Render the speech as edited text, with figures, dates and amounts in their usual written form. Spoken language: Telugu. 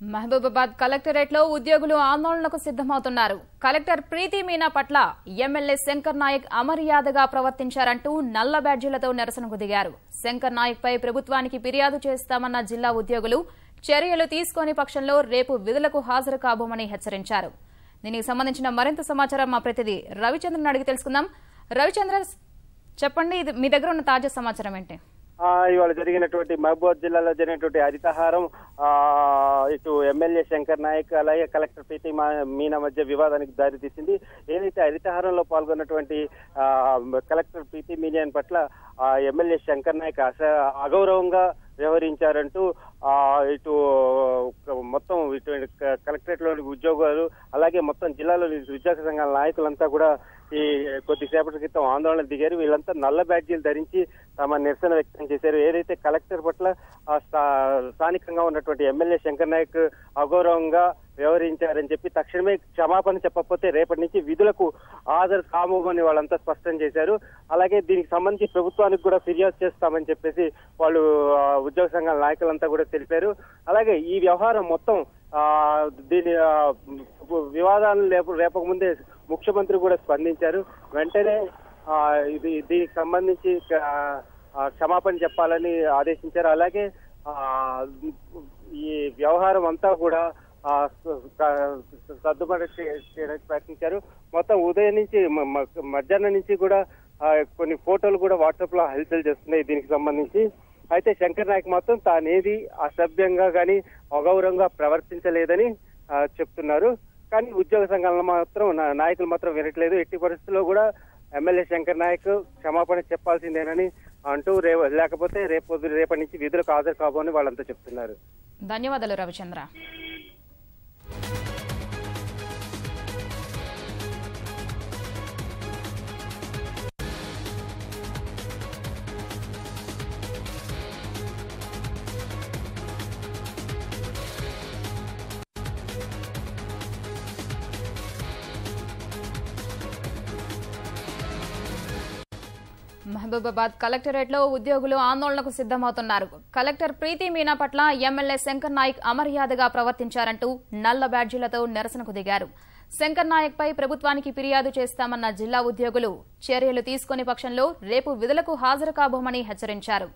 మహబూబాబాద్ కలెక్టరేట్ లో ఉద్యోగులు ఆందోళనకు సిద్ధమవుతున్నారు. కలెక్టర్ ప్రీతి మీనా పట్ల ఎమ్మెల్యే శంకర్ నాయక్ అమర్యాదగా ప్రవర్తించారంటూ నల్ల బ్యాడ్జీలతో నిరసనకు దిగారు. శంకర్ నాయక్ పై ప్రభుత్వానికి ఫిర్యాదు చేస్తామన్న జిల్లా ఉద్యోగులు చర్యలు తీసుకోని పక్షంలో రేపు విధులకు హాజరు కాబోమని హెచ్చరించారు. దీనికి సంబంధించిన మరింత సమాచారం మా ప్రతినిధి రవిచంద్రన్ అడిగి తెలుసుకుందాం. రవిచంద్ర, చెప్పండి, మీ దగ్గర ఉన్న తాజా సమాచారం ఏంటి? ఇవాళ జరిగినటువంటి మహబూబాబాద్ జిల్లాలో జరిగినటువంటి హరితహారం ఇటు ఎమ్మెల్యే శంకర్ నాయక్ అలాగే కలెక్టర్ ప్రీతి మీనా మధ్య వివాదానికి దారితీసింది. ఏదైతే హరితహారంలో పాల్గొన్నటువంటి కలెక్టర్ ప్రీతి మీనా పట్ల ఎమ్మెల్యే శంకర్ నాయక్ అగౌరవంగా వ్యవహరించారంటూ ఇటు మొత్తం ఇటు కలెక్టరేట్ లోని ఉద్యోగులు అలాగే మొత్తం జిల్లాలోని ఉద్యోగ సంఘాల నాయకులంతా కూడా ఈ కొద్దిసేపటి క్రితం ఆందోళన దిగారు. వీళ్ళంతా నల్ల బ్యాడ్జీలు ధరించి తమ నిరసన వ్యక్తం చేశారు. ఏదైతే కలెక్టర్ పట్ల స్థానికంగా ఉన్నటువంటి ఎమ్మెల్యే శంకర్ నాయక్ అగౌరవంగా వ్యవహరించారని చెప్పి తక్షణమే క్షమాపణ చెప్పకపోతే రేపటి నుంచి విధులకు హాజరు కామని వాళ్ళంతా స్పష్టం చేశారు. అలాగే దీనికి సంబంధించి ప్రభుత్వానికి కూడా ఫిర్యాదు చేస్తామని చెప్పేసి వాళ్ళు ఉద్యోగ సంఘాల నాయకులంతా కూడా తెలిపారు. అలాగే ఈ వ్యవహారం మొత్తం దీని వివాదాలు రేపకముందే ముఖ్యమంత్రి కూడా స్పందించారు. వెంటనే దీనికి సంబంధించి క్షమాపణ చెప్పాలని ఆదేశించారు. అలాగే ఈ వ్యవహారం అంతా కూడా సర్దుబాటు చేయడానికి ప్రయత్నించారు. మొత్తం ఉదయం నుంచి మధ్యాహ్నం నుంచి కూడా కొన్ని ఫోటోలు కూడా వాట్సాప్ లో హల్చల్ చేస్తున్నాయి దీనికి సంబంధించి. అయితే శంకర్ నాయక్ మాత్రం తానేది అసభ్యంగా కానీ అగౌరవంగా ప్రవర్తించలేదని చెప్తున్నారు. కానీ ఉద్యోగ సంఘాలను మాత్రం నాయకులు మాత్రం వినట్లేదు. ఎట్టి పరిస్థితుల్లో కూడా ఎమ్మెల్యే శంకర్ నాయక్ క్షమాపణ చెప్పాల్సిందేనని అంటూ లేకపోతే రేపటి నుంచి విధులకు హాజరు కాబోని వాళ్ళంతా చెప్తున్నారు. ధన్యవాదాలు రవిచంద్ర. మహబూబాబాద్ కలెక్టరేట్ లో ఉద్యోగులు ఆందోళనకు సిద్ధమవుతున్నారు. కలెక్టర్ ప్రీతి మీనా పట్ల ఎమ్మెల్యే శంకర్ నాయక్ అమర్యాదగా ప్రవర్తించారంటూ నల్ల బ్యాడ్జీలతో నిరసనకు దిగారు. శంకర్ నాయక్ పై ప్రభుత్వానికి ఫిర్యాదు చేస్తామన్న జిల్లా ఉద్యోగులు చర్యలు తీసుకునే పక్షంలో రేపు విధులకు హాజరు కాబోమని హెచ్చరించారు.